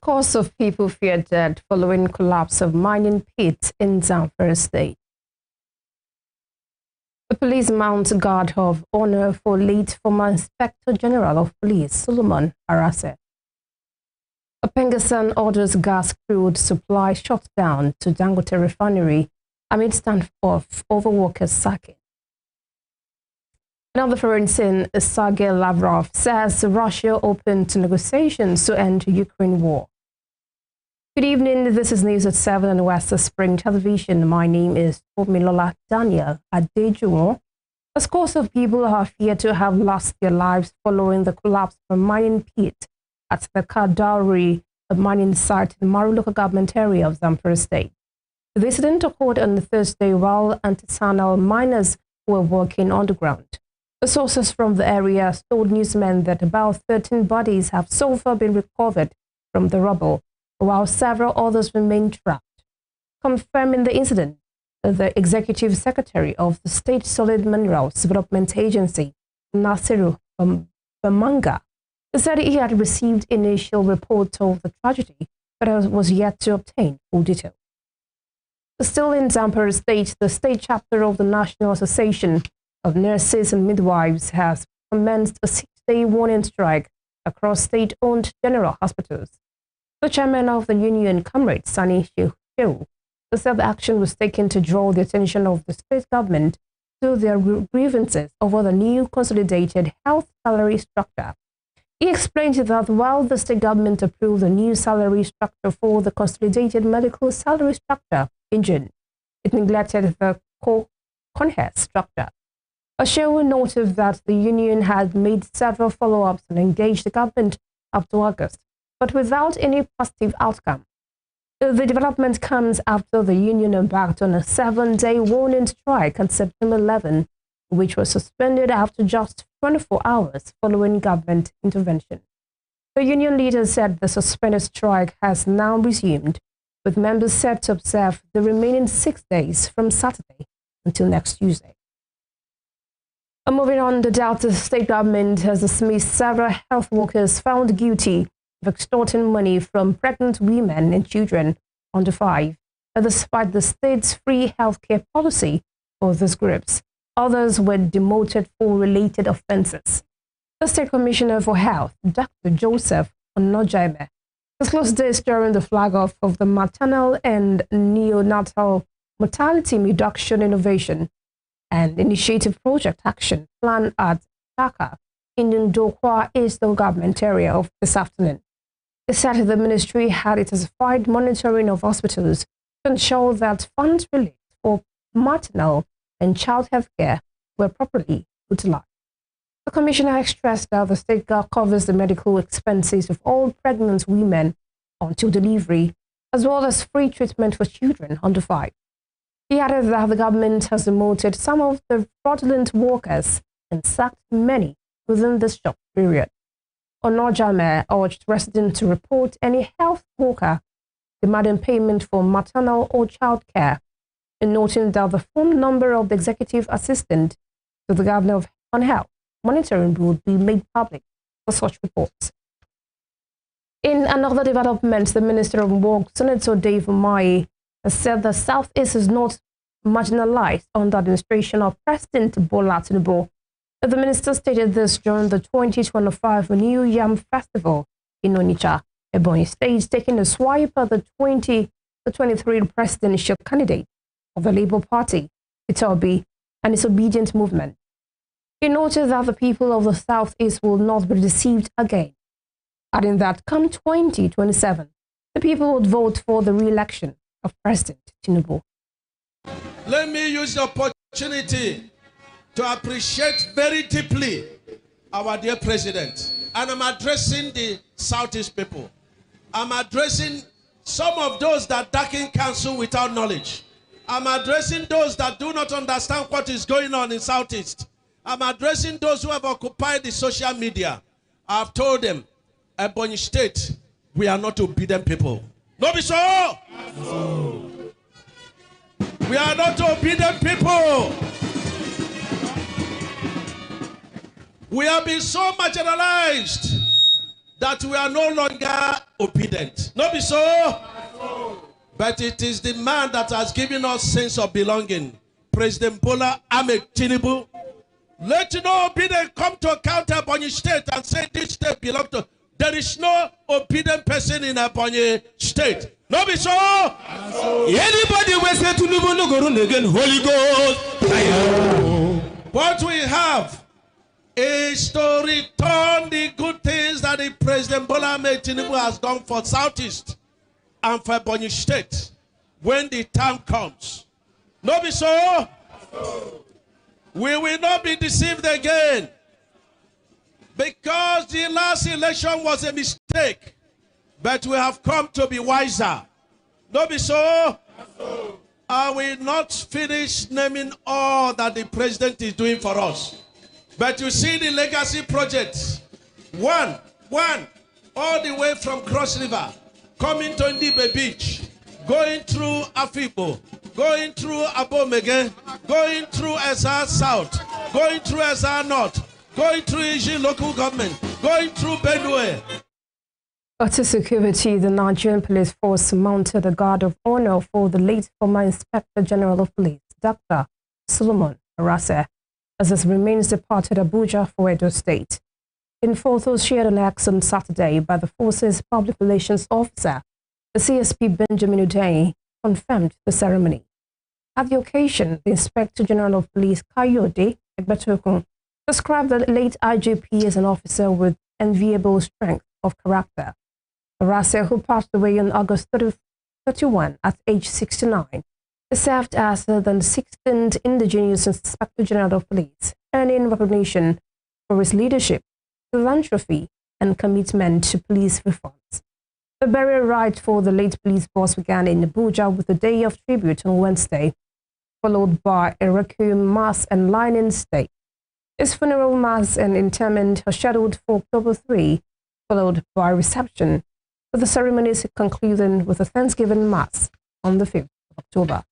Scores of people fear dead following collapse of mining pit in Zamfara State. The police mount guard of honor for late former Inspector General of Police Solomon Arase. Pengassan orders gas crude supply shut down to Dangote refinery amid standoff over workers' sacking. Another foreign scene, Sergei Lavrov says Russia open to negotiations to end Ukraine war. Good evening, this is News at 7 on West Spring Television. My name is Tomilola Daniel Adejuwon. A score of people are feared to have lost their lives following the collapse of a mining pit at the Kadari mining site in the Maru local government area of Zamfara State. The incident occurred on Thursday while artisanal miners were working underground. The sources from the area told newsmen that about 13 bodies have so far been recovered from the rubble, while several others remain trapped. Confirming the incident, the Executive Secretary of the State Solid Minerals Development Agency, Nasiru Bamanga, said he had received initial reports of the tragedy, but was yet to obtain full details. Still in Zamfara State, the state chapter of the National Association of Nurses and Midwives has commenced a 6-day warning strike across state-owned general hospitals. The chairman of the union, Comrade Sani Shehu, said the action was taken to draw the attention of the state government to their grievances over the new consolidated health salary structure. He explained that while the state government approved the new salary structure for the consolidated medical salary structure in June, it neglected the CONHES structure. Shehu noted that the union had made several follow-ups and engaged the government up to August, but without any positive outcome. The development comes after the union embarked on a 7-day warning strike on September 11, which was suspended after just 24 hours following government intervention. The union leader said the suspended strike has now resumed, with members set to observe the remaining 6 days from Saturday until next Tuesday. Moving on, the Delta state government has dismissed several health workers found guilty of extorting money from pregnant women and children under 5, despite the state's free healthcare policy for these groups. Others were demoted for related offenses. The State Commissioner for Health, Dr. Joseph Onojaime, disclosed this during the flag-off of the Maternal and Neonatal Mortality Reduction Innovation and Initiative Project Action Plan at Dhaka in the Ndokwa East government area of this afternoon. They said the ministry had intensified monitoring of hospitals to ensure that funds released for maternal and child health care were properly utilized. The commissioner stressed that the state covers the medical expenses of all pregnant women until delivery, as well as free treatment for children under 5. He added that the government has demoted some of the fraudulent workers and sacked many within this short period. Onojame urged residents to report any health worker demanding payment for maternal or child care, and noting that the phone number of the executive assistant to the governor on health monitoring would be made public for such reports. In another development, the Minister of Work, Senator Dave Umahi, has said the Southeast is not marginalized under the administration of President Bola Tinubu. The minister stated this during the 2025 New Yam Festival in Onitsha, Ebonyi State, taking a swipe at the 2023 presidential candidate of the Labour Party, Peter Obi, and its obedient movement. He noted that the people of the Southeast will not be deceived again, adding that come 2027, the people would vote for the re-election of President Tinubu. Let me use the opportunity to appreciate very deeply our dear president. And I'm addressing the Southeast people. I'm addressing some of those that darken council without knowledge. I'm addressing those that do not understand what is going on in Southeast. I'm addressing those who have occupied the social media. I've told them, Ebonyi State, we are not obedient people. No, be so. No. We are not obedient people. We have been so marginalized that we are no longer obedient. Not be so, but it is the man that has given us sense of belonging. President Bola Ahmed Tinubu. Let no obedient come to account upon your state and say this state belongs to. There is no obedient person in Ebonyi state. No be so. Anybody will say Tinubu no go run again. Holy Ghost. What we have is to return the good things that the President Bola Ahmed Tinubu has done for Southeast and for Ebonyi State when the time comes. No be so. We will not be deceived again, because the last election was a mistake, but we have come to be wiser. No be so. I will not finish naming all that the president is doing for us. But you see the legacy projects. One, all the way from Cross River, coming to Ndibe Beach, going through Afibo, going through Abomege, going through Ezra South, going through Ezra North, going through Iji local government, going through Benue. Utter security, the Nigerian police force mounted a guard of honor for the late former Inspector General of Police, Dr. Solomon Arase, as his remains departed Abuja for Edo State. In photos shared on X on Saturday by the force's public relations officer, the CSP Benjamin Uday confirmed the ceremony. At the occasion, the Inspector General of Police, Kayode Egbetokun, described the late IGP as an officer with enviable strength of character. Arase, who passed away on August 31 at age 69, served as the 16th indigenous Inspector General of Police, earning recognition for his leadership, philanthropy, and commitment to police reforms. The burial rite for the late police boss began in Abuja with a day of tribute on Wednesday, followed by a requiem mass and line-in stay. His funeral mass and interment are scheduled for October 3, followed by reception, with the ceremonies concluding with a Thanksgiving Mass on the 5th of October.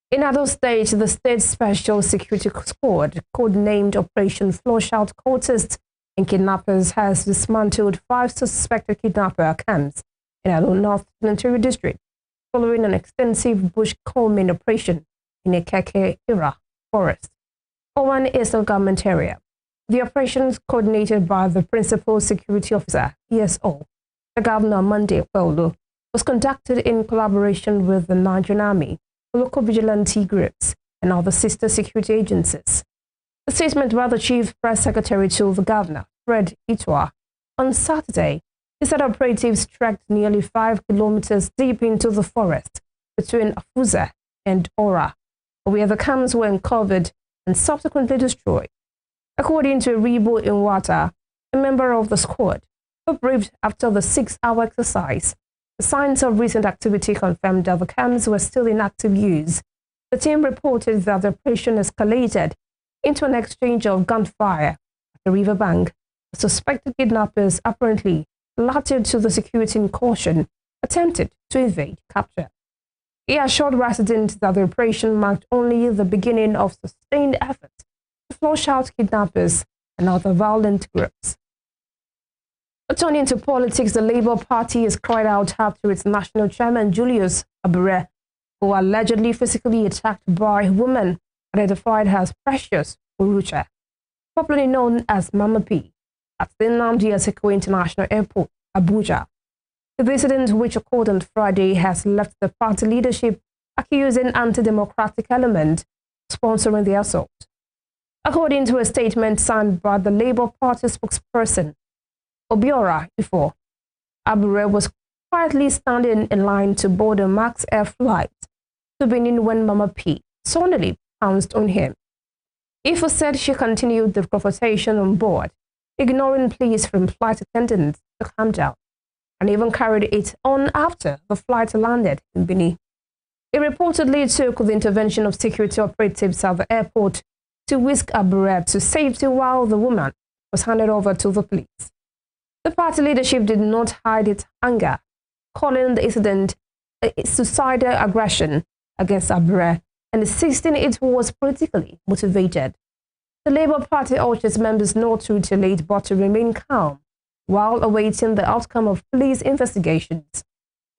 In other states, the State Special Security Squad, codenamed Operation Flushout Cultists and Kidnappers, has dismantled 5 suspected kidnapper camps in Ado North Military District, following an extensive bush-combing operation in Ikeke-Ira Forest, Owan Eastern Government Area. The operations, coordinated by the Principal Security Officer, PSO, the Governor Monday Kwelu, was conducted in collaboration with the Nigerian Army, local vigilante groups, and other sister security agencies. The statement by the Chief Press Secretary to the Governor, Fred Itwa, on Saturday, he said operatives trekked nearly 5 kilometers deep into the forest between Afuza and Ora, where the camps were uncovered and subsequently destroyed. According to Rebo Inwata, a member of the squad, who briefed after the 6-hour exercise, the signs of recent activity confirmed that the camps were still in active use. The team reported that the operation escalated into an exchange of gunfire at the riverbank. The suspected kidnappers, apparently alerted to the security in caution, attempted to evade capture. He assured residents that the operation marked only the beginning of sustained efforts to flush out kidnappers and other violent groups. Turning to politics, the Labour Party has cried out after its national chairman, Julius Abure, who allegedly physically attacked by a woman identified as Precious Urucha, popularly known as Mama P, at the Nnamdi Azikiwe International Airport, Abuja. The incident, which occurred on Friday, has left the party leadership accusing anti-democratic element sponsoring the assault. According to a statement signed by the Labour Party spokesperson, Obiora Ifo, Abure was quietly standing in line to board a Max Air flight to Benin when Mama P suddenly pounced on him. Ifo said she continued the confrontation on board, ignoring pleas from flight attendants to calm down, and even carried it on after the flight landed in Benin. It reportedly took the intervention of security operatives at the airport to whisk Abure to safety while the woman was handed over to the police. The party leadership did not hide its anger, calling the incident a suicidal aggression against Abure and insisting it was politically motivated. The Labour Party urged its members not to retaliate but to remain calm while awaiting the outcome of police investigations.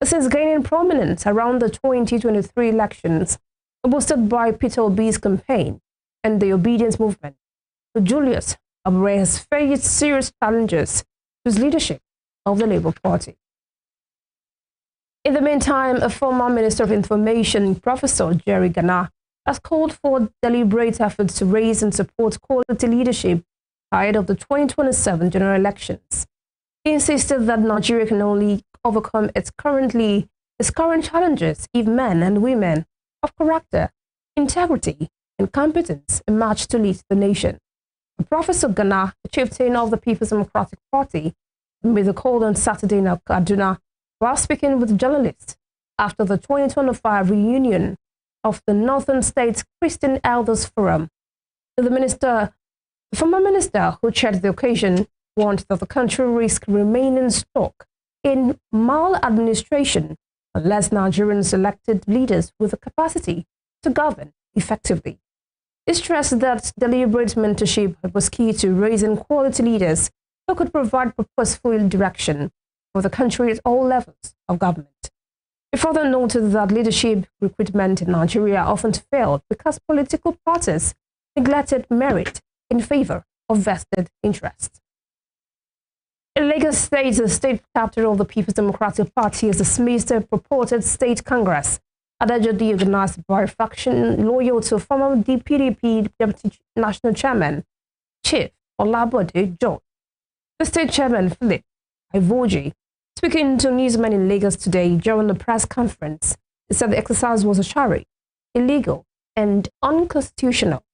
Since gaining prominence around the 2023 elections, boosted by Peter Obi's campaign and the obedience movement, Julius Abure has faced serious challenges to his leadership of the Labour Party. In the meantime, a former Minister of Information, Professor Jerry Gana, has called for deliberate efforts to raise and support quality leadership ahead of the 2027 general elections. He insisted that Nigeria can only overcome its current challenges if men and women of character, integrity, and competence emerge to lead the nation. Professor Gana, the chieftain of the People's Democratic Party, made the call on Saturday in Kaduna while speaking with journalists after the 2025 reunion of the Northern States Christian Elders Forum. The former minister who chaired the occasion warned that the country risks remaining stuck in maladministration unless Nigerians elected leaders with the capacity to govern effectively. He stressed that deliberate mentorship was key to raising quality leaders who could provide purposeful direction for the country at all levels of government. He further noted that leadership recruitment in Nigeria often failed because political parties neglected merit in favor of vested interests. In Lagos State, the state capital of the People's Democratic Party has dismissed a purported state congress allegedly organized by a faction loyal to former PDP Deputy National Chairman, Chief Olabode George. The state chairman, Philip Ivoji, speaking to newsmen in Lagos today during the press conference, he said the exercise was a charade, illegal, and unconstitutional,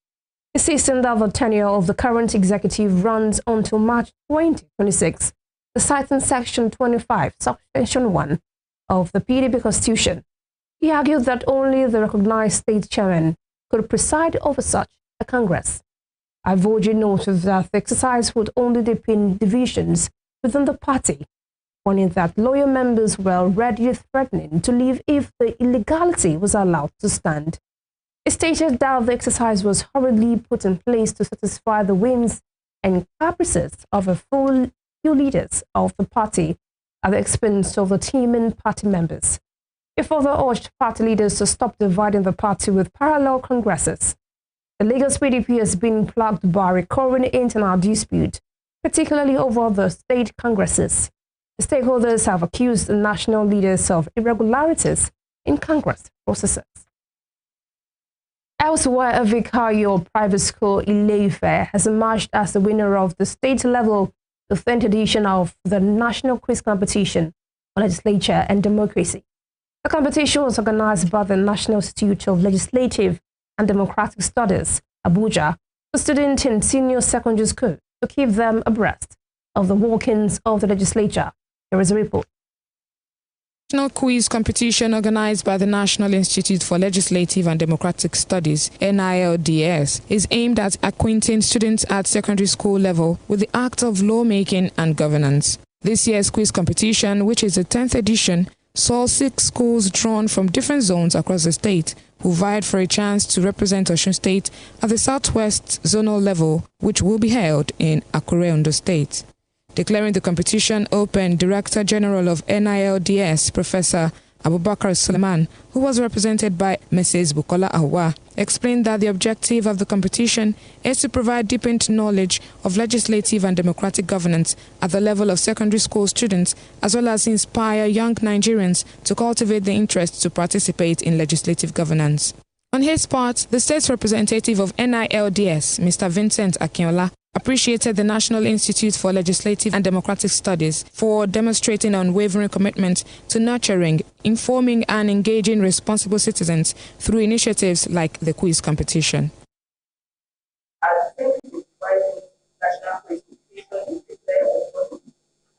insisting that the tenure of the current executive runs until March 2026, citing Section 25, Subsection 1 of the PDP Constitution. He argued that only the recognized state chairman could preside over such a Congress. Ivoji noted that the exercise would only deepen divisions within the party, warning that loyal members were already threatening to leave if the illegality was allowed to stand. He stated that the exercise was hurriedly put in place to satisfy the whims and caprices of a few leaders of the party at the expense of the teeming party members. He further urged party leaders to stop dividing the party with parallel congresses. The Lagos PDP has been plagued by recurring internal dispute, particularly over the state congresses. The stakeholders have accused the national leaders of irregularities in Congress processes. Elsewhere, a Vicario private school, Ile-Ife, has emerged as the winner of the state-level 10th edition of the National Quiz Competition on Legislature and Democracy. The competition was organized by the National Institute of Legislative and Democratic Studies, Abuja, for students in senior secondary school to keep them abreast of the workings of the legislature. There is a report. The National Quiz Competition organized by the National Institute for Legislative and Democratic Studies, NILDS, is aimed at acquainting students at secondary school level with the act of lawmaking and governance. This year's quiz competition, which is the 10th edition, saw 6 schools drawn from different zones across the state who vied for a chance to represent Osun State at the Southwest Zonal level, which will be held in Akure, Ondo State. Declaring the competition open, Director General of NILDS, Professor Abubakar Suleiman, who was represented by Mrs. Bukola Ahwa, explained that the objective of the competition is to provide deepened knowledge of legislative and democratic governance at the level of secondary school students, as well as inspire young Nigerians to cultivate the interest to participate in legislative governance. On his part, the state's representative of NILDS, Mr. Vincent Akinola, appreciated the National Institute for Legislative and Democratic Studies for demonstrating unwavering commitment to nurturing, informing and engaging responsible citizens through initiatives like the quiz competition. As the National Quiz Competition is declared open,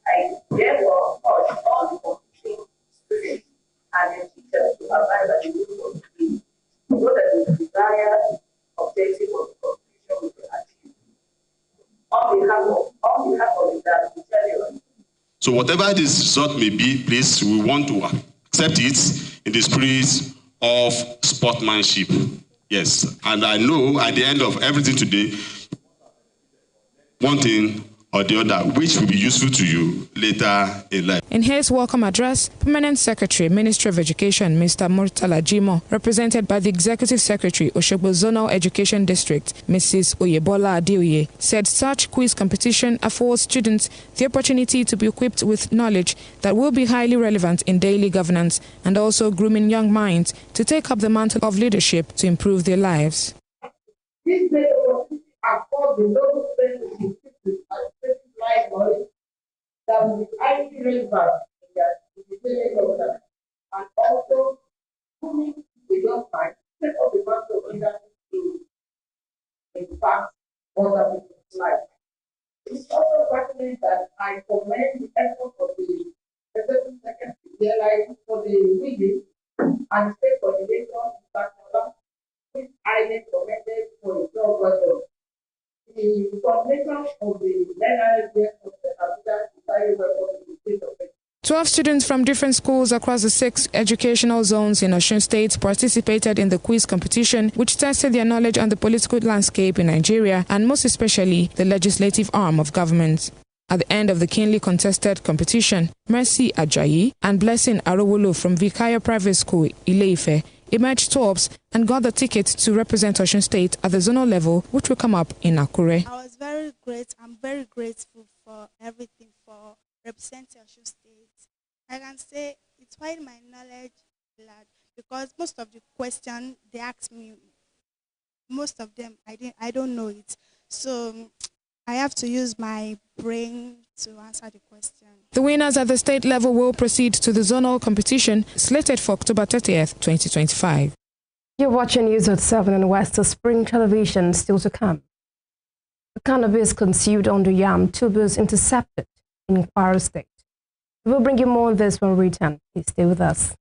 I therefore urge all the competing students and their teachers to abide by the rules of the quiz so that the desired objective of the competition will be achieved. On behalf of the so whatever this result may be, please, we want to accept it in the spirit of sportsmanship. Yes, and I know at the end of everything today, one thing or the other, which will be useful to you later in life. In his welcome address, Permanent Secretary, Ministry of Education, Mr. Murtala Jimo, represented by the Executive Secretary, Oshogbo Zonal Education District, Mrs. Oyebola Adeoye, said such quiz competition affords students the opportunity to be equipped with knowledge that will be highly relevant in daily governance and also grooming young minds to take up the mantle of leadership to improve their lives. This may afford the local students life knowledge that will be highly relevant in their daily governance and also moving the young mind to take up the mantle of leadership to impact other people's lives. It's also pertinent that I commend the effort of the Executive Secretary for the meeting and state coordination which I recommended for the job well. The coordination of the NILDS of the Abuja Society Record in the state of 12 students from different schools across the 6 educational zones in Osun State participated in the quiz competition, which tested their knowledge on the political landscape in Nigeria and most especially the legislative arm of government. At the end of the keenly contested competition, Mercy Ajayi and Blessing Arowolo from Vikayo Private School, Ile-Ife, emerged tops and got the ticket to represent Osun State at the zonal level, which will come up in Akure. I was very great. I'm very grateful for everything, for representing Osun State. I can say it's why my knowledge lad, because most of the questions they asked me, most of them I don't know it. So I have to use my brain to answer the question. The winners at the state level will proceed to the zonal competition slated for October 30th, 2025. You're watching News at 7 on West Spring Television, still to come. The cannabis concealed under yam tubers intercepted in Kwara State. We'll bring you more on this when we return. Please stay with us.